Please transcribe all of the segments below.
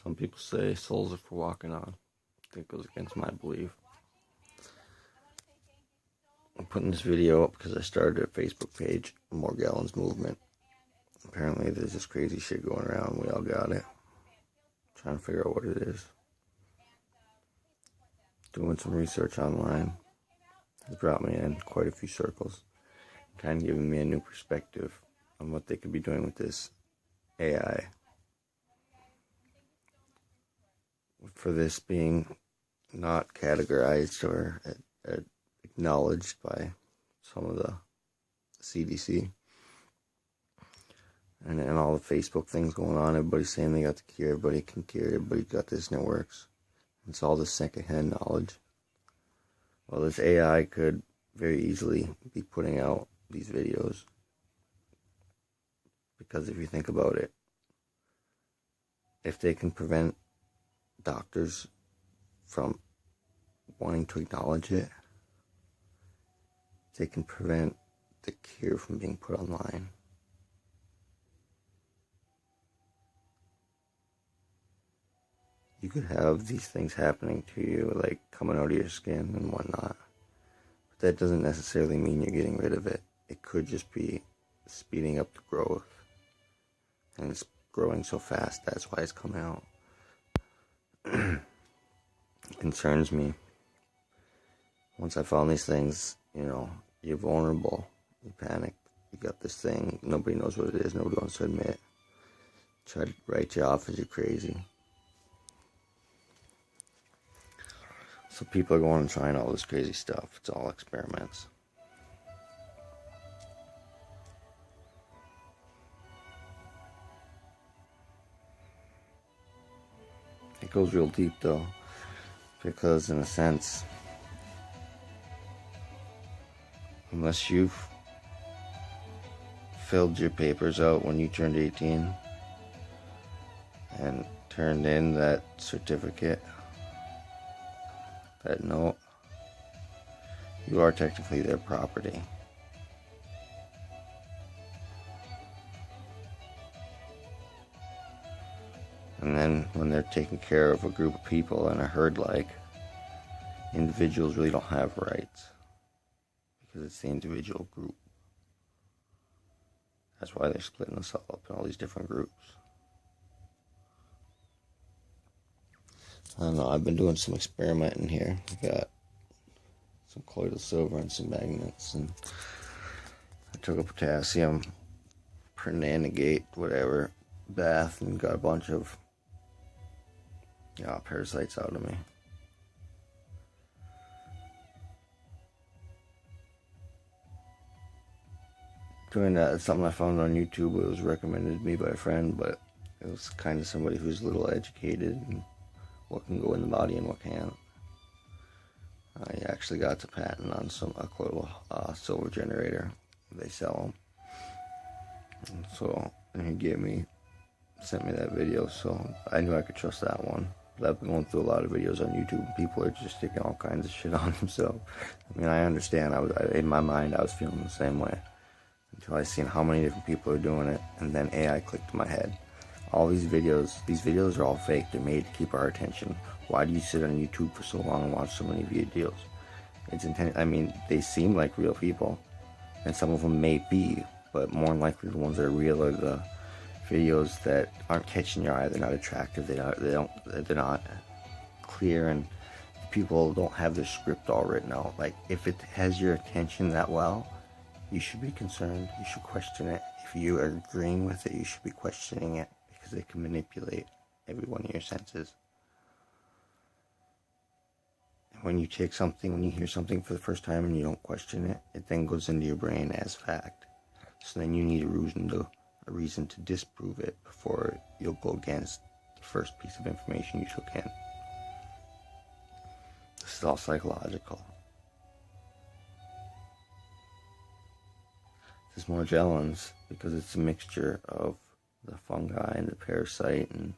Some people say souls are for walking on. I think it goes against my belief. I'm putting this video up because I started a Facebook page, Morgellons movement. Apparently there's this crazy shit going around. We all got it. I'm trying to figure out what it is. Doing some research online has brought me in quite a few circles. Kind of giving me a new perspective on what they could be doing with this AI. For this being not categorized or acknowledged by some of the CDC. And all the Facebook things going on, everybody's saying they got the cure, everybody can cure, everybody got this and it works. It's all this secondhand knowledge. Well, this AI could very easily be putting out these videos. Because if you think about it, if they can prevent doctors from wanting to acknowledge it, they can prevent the cure from being put online. You could have these things happening to you, like coming out of your skin and whatnot. But that doesn't necessarily mean you're getting rid of it. It could just be speeding up the growth. And it's growing so fast, that's why it's coming out. It concerns me. Once I found these things, you're vulnerable. You panic. You got this thing. Nobody knows what it is. Nobody wants to admit. Try to write you off as you're crazy. So people are going and trying all this crazy stuff. It's all experiments. It goes real deep though, because in a sense, unless you've filled your papers out when you turned 18 and turned in that certificate, that note, you are technically their property. And then when they're taking care of a group of people in a herd, like, individuals really don't have rights. Because it's the individual group. That's why they're splitting us all up in all these different groups. I don't know, I've been doing some experimenting here. I've got some colloidal silver and some magnets, and I took a potassium permanganate, whatever, bath, and got a bunch of parasites out of me. Doing that, it's something I found on YouTube. It was recommended to me by a friend, but it was kind of somebody who's a little educated and what can go in the body and what can't. I actually got the patent on a colloidal silver generator. They sell them. And so, and he sent me that video, so I knew I could trust that one. But I've been going through a lot of videos on YouTube, and people are just sticking all kinds of shit on them. So, I mean, I understand. In my mind, I was feeling the same way until I seen how many different people are doing it, and then AI clicked in my head. All these videos are all fake. They're made to keep our attention. Why do you sit on YouTube for so long and watch so many videos? It's intended. I mean, they seem like real people, and some of them may be, but more than likely the ones that are real are the videos that aren't catching your eye. They're not attractive. They're not clear, and people don't have their script all written out. Like, if it has your attention that well, you should be concerned. You should question it. If you are agreeing with it, you should be questioning it, because they can manipulate every one of your senses. And when you hear something for the first time and you don't question it, it then goes into your brain as fact. So then you need a reason to disprove it before you'll go against the first piece of information you took in. This is all psychological. This Morgellons, because it's a mixture of the fungi and the parasite and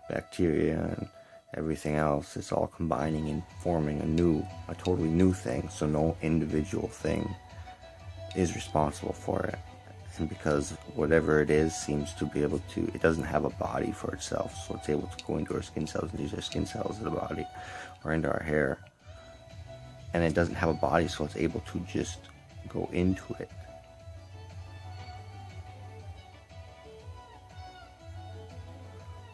bacteria and everything else, it's all combining and forming a totally new thing, so no individual thing is responsible for it. and because whatever it is seems to be able to, it doesn't have a body for itself, so it's able to go into our skin cells and use our skin cells of the body, or into our hair, and it doesn't have a body, so it's able to just go into it.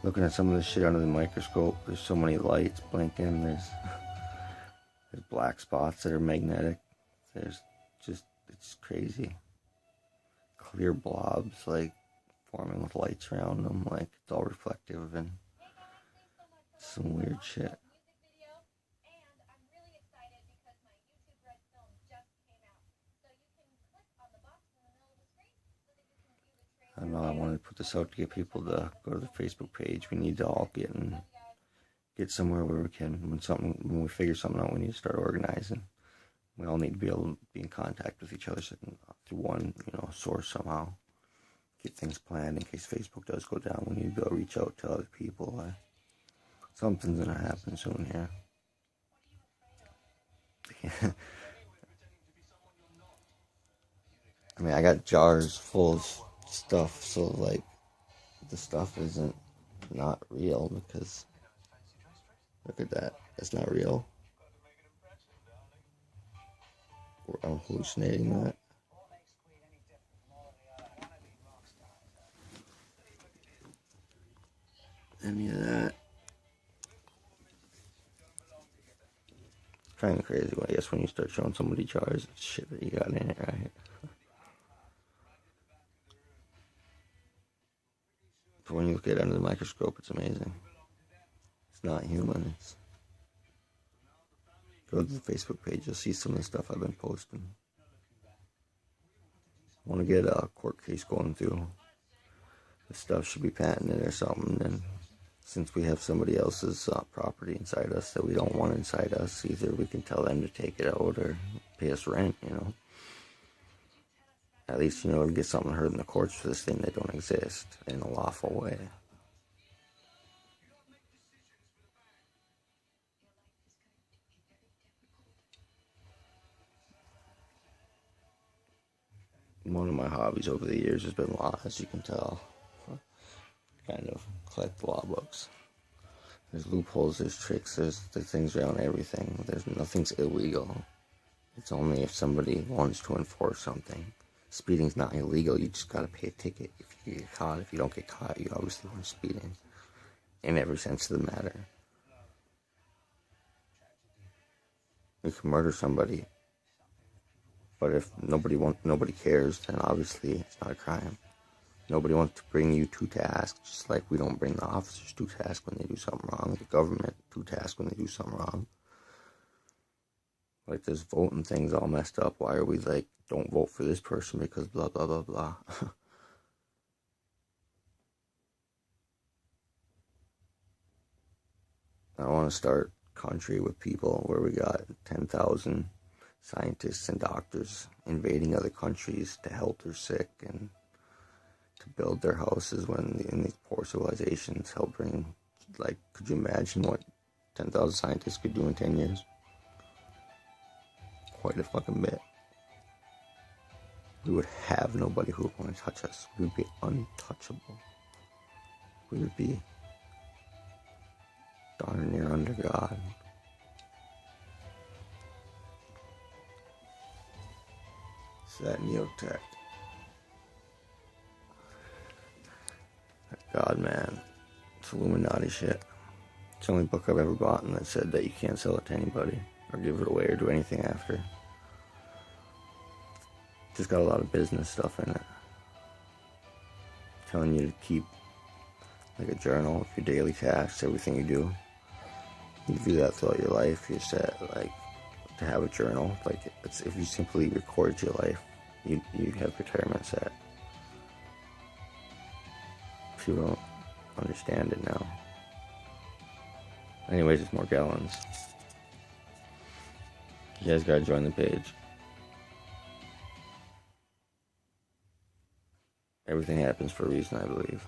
Looking at some of this shit under the microscope, there's so many lights blinking, there's black spots that are magnetic, there's just, it's crazy. Clear blobs, like, forming with lights around them, like, it's all reflective and some weird shit. I don't know, I wanted to put this out to get people to go to the Facebook page. We need to all get somewhere where we can, when we figure something out, we need to start organizing. We all need to be able to be in contact with each other so through one, source somehow. Get things planned in case Facebook does go down. We need to be able to reach out to other people. Something's gonna happen soon here. I mean, I got jars full of stuff, so like the stuff isn't not real because look at that. That's not real. I'm hallucinating that. Any of that. Kind of crazy, I guess, when you start showing somebody jars of shit that you got in it, right? But when you look at it under the microscope, it's amazing. It's not human. Go to the Facebook page, you'll see some of the stuff I've been posting. I want to get a court case going through. This stuff should be patented or something, and since we have somebody else's property inside us that we don't want inside us, either we can tell them to take it out or pay us rent, At least, to get something heard in the courts for this thing that don't exist in a lawful way. One of my hobbies over the years has been law, as you can tell. Kind of collect law books. There's loopholes, there's tricks, there's things around everything. Nothing's illegal. It's only if somebody wants to enforce something. Speeding's not illegal, you just gotta pay a ticket if you get caught. If you don't get caught, you obviously weren't speeding. In every sense of the matter. You can murder somebody, but if nobody cares, then obviously it's not a crime. Nobody wants to bring you to task, just like we don't bring the officers to task when they do something wrong, the government to task when they do something wrong. Like this voting thing's all messed up. Why are we like, don't vote for this person because blah, blah, blah, blah. I want to start a country with people where we got 10,000 scientists and doctors invading other countries to help their sick and to build their houses when in these poor civilizations help bring, like, could you imagine what 10,000 scientists could do in 10 years? Quite a fucking bit. We would have nobody who would want to touch us. We would be untouchable. We would be darn near under God. It's that neotech. God, man. It's Illuminati shit. It's the only book I've ever bought that said that you can't sell it to anybody or give it away or do anything after. Just got a lot of business stuff in it. Telling you to keep like a journal of your daily tasks, everything you do. You do that throughout your life. You're set, like, to have a journal. Like, if you simply record your life, you have retirement set. People don't understand it now. Anyways, it's Morgellons. You guys gotta join the page. Everything happens for a reason, I believe.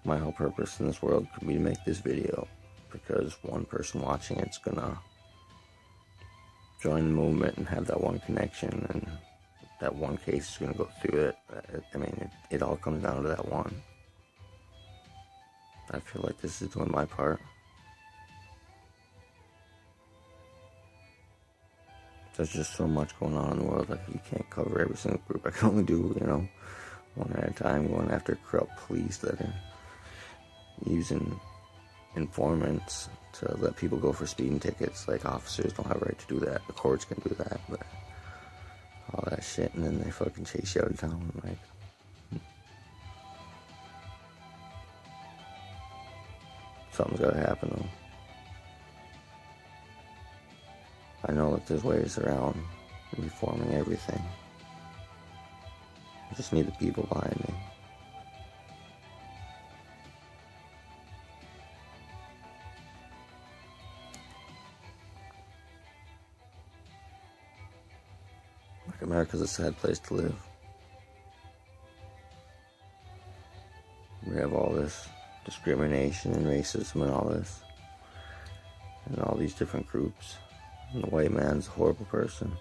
My whole purpose in this world could be to make this video because one person watching it's gonna join the movement and have that one connection, and that one case is going to go through it. I mean, it all comes down to that one. I feel like this is doing my part. There's just so much going on in the world. Like, you can't cover every single group. I can only do, one at a time, going after corrupt police that are using informants to let people go for speeding tickets. Like, officers don't have a right to do that. The courts can do that, but all that shit, and then they fucking chase you out of town. Like, something's gotta happen, though. I know that there's ways around reforming everything. I just need the people behind me. Like, America's a sad place to live. We have all this discrimination and racism and all this. And all these different groups. And the white man's a horrible person.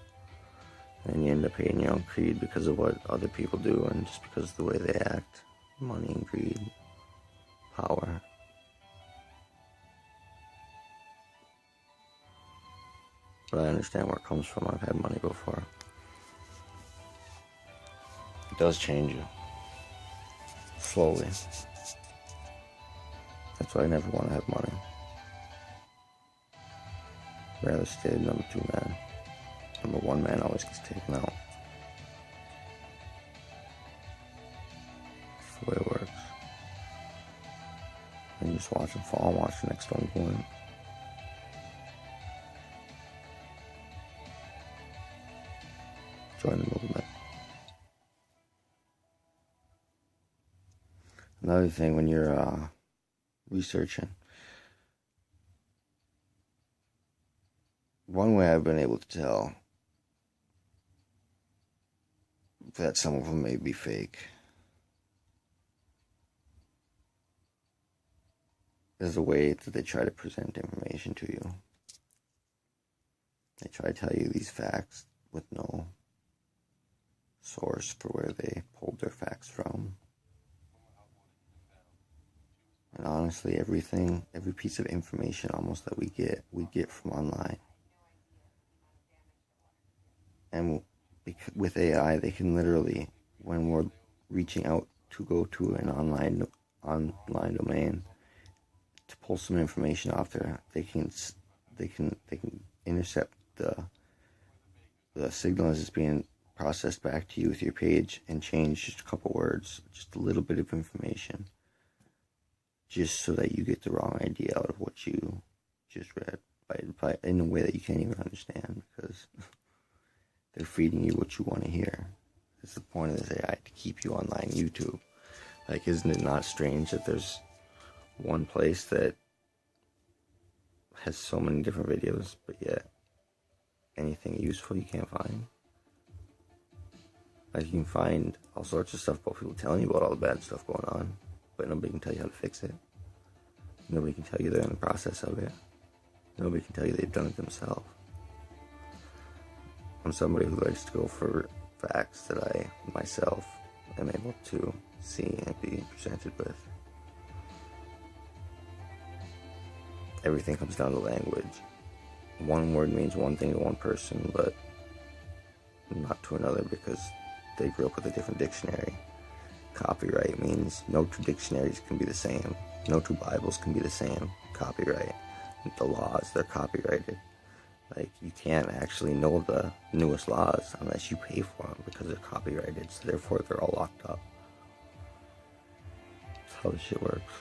And you end up hating your own creed because of what other people do and just because of the way they act. Money and greed. Power. But I understand where it comes from. I've had money before. It does change you. Slowly. That's why I never want to have money. I'd rather stay number 2 man. Number 1 man always gets taken out. That's the way it works. And you just watch them fall and watch the next one go in. Join the movement. Another thing, when you're researching, one way I've been able to tell that some of them may be fake is the way that they try to present information to you. They try to tell you these facts with no source for where they pulled their facts from. And honestly, every piece of information almost that we get from online. And with AI, they can literally, when we're reaching out to go to an online domain to pull some information off there, they can intercept the signal as it's being processed back to you with your page and change just a couple words, just a little bit of information, just so that you get the wrong idea out of what you just read by in a way that you can't even understand, because they're feeding you what you want to hear. It's the point of this AI, to keep you online. YouTube. Like, isn't it not strange that there's one place that has so many different videos, but yet anything useful you can't find? Like, you can find all sorts of stuff about people telling you about all the bad stuff going on, but nobody can tell you how to fix it. Nobody can tell you they're in the process of it. Nobody can tell you they've done it themselves. I'm somebody who likes to go for facts that I myself am able to see and be presented with. Everything comes down to language. One word means one thing to one person, but not to another, because they grew up with a different dictionary. Copyright means no 2 dictionaries can be the same. No 2 Bibles can be the same. Copyright. The laws, they're copyrighted. Like, you can't actually know the newest laws unless you pay for them, because they're copyrighted, so therefore they're all locked up. That's how this shit works.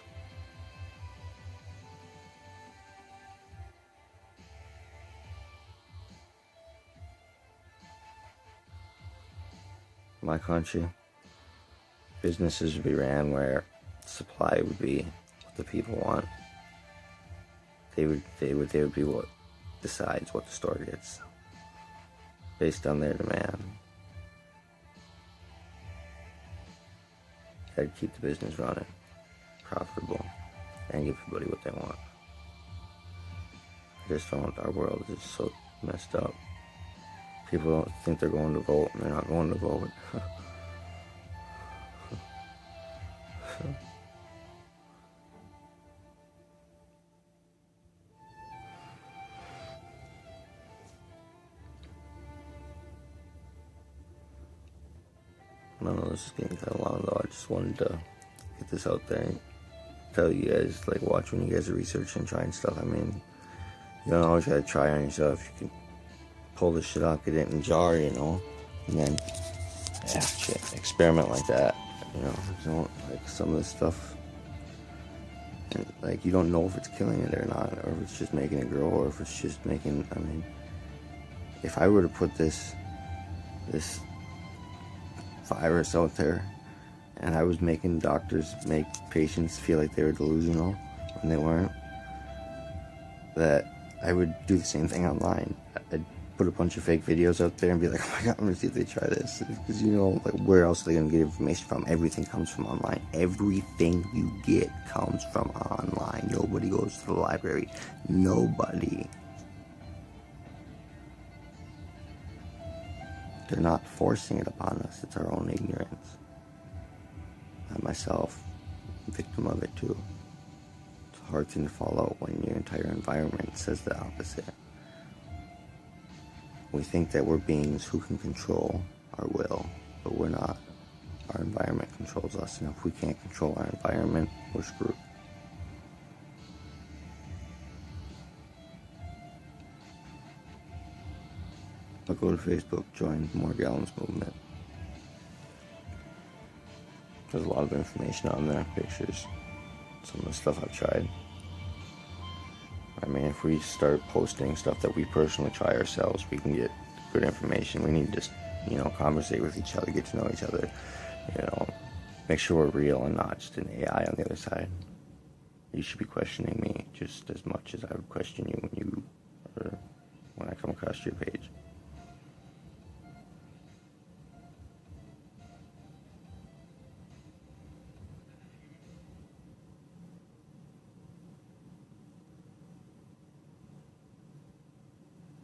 My country, businesses would be ran where supply would be what the people want. They would be what decides what the store gets based on their demand. Gotta keep the business running, profitable, and give everybody what they want. I just don't. Our world is so messed up. People don't think they're going to vote, and they're not going to vote. I don't know, this is getting kind of long though. I just wanted to get this out there and tell you guys, like, watch when you guys are researching and trying stuff. I mean, you don't always gotta try on yourself. You can pull this shit out, get it in a jar, you know, and then, yeah, shit, experiment like that, you know. Don't, like, some of this stuff, and, like, you don't know if it's killing it or not, or if it's just making it grow, or if it's just making, I mean, if I were to put this virus out there, and I was making doctors make patients feel like they were delusional when they weren't, that I would do the same thing online. I'd put a bunch of fake videos out there and be like, oh my god, I'm gonna see if they try this. Because, you know, like, where else are they gonna get information from? Everything comes from online. Everything you get comes from online. Nobody goes to the library. Nobody. They're not forcing it upon us. It's our own ignorance. I myself, am a victim of it too. It's a hard thing to follow when your entire environment says the opposite. We think that we're beings who can control our will, but we're not. Our environment controls us, and if we can't control our environment, we're screwed. I'll go to Facebook, join the Morgellons movement. There's a lot of information on there, pictures, some of the stuff I've tried. I mean, if we start posting stuff that we personally try ourselves, we can get good information. We need to just, you know, conversate with each other, get to know each other, you know, make sure we're real and not just an AI on the other side. You should be questioning me just as much as I would question you when I come across your page.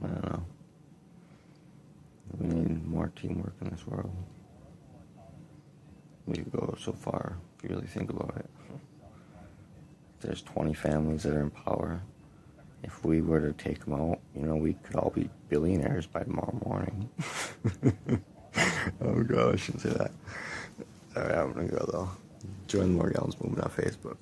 I don't know. We need more teamwork in this world. We could go so far if you really think about it. There's 20 families that are in power. If we were to take them out, you know, we could all be billionaires by tomorrow morning. Oh gosh, I shouldn't say that. Alright, I'm gonna go though. Join the Morgellons movement on Facebook.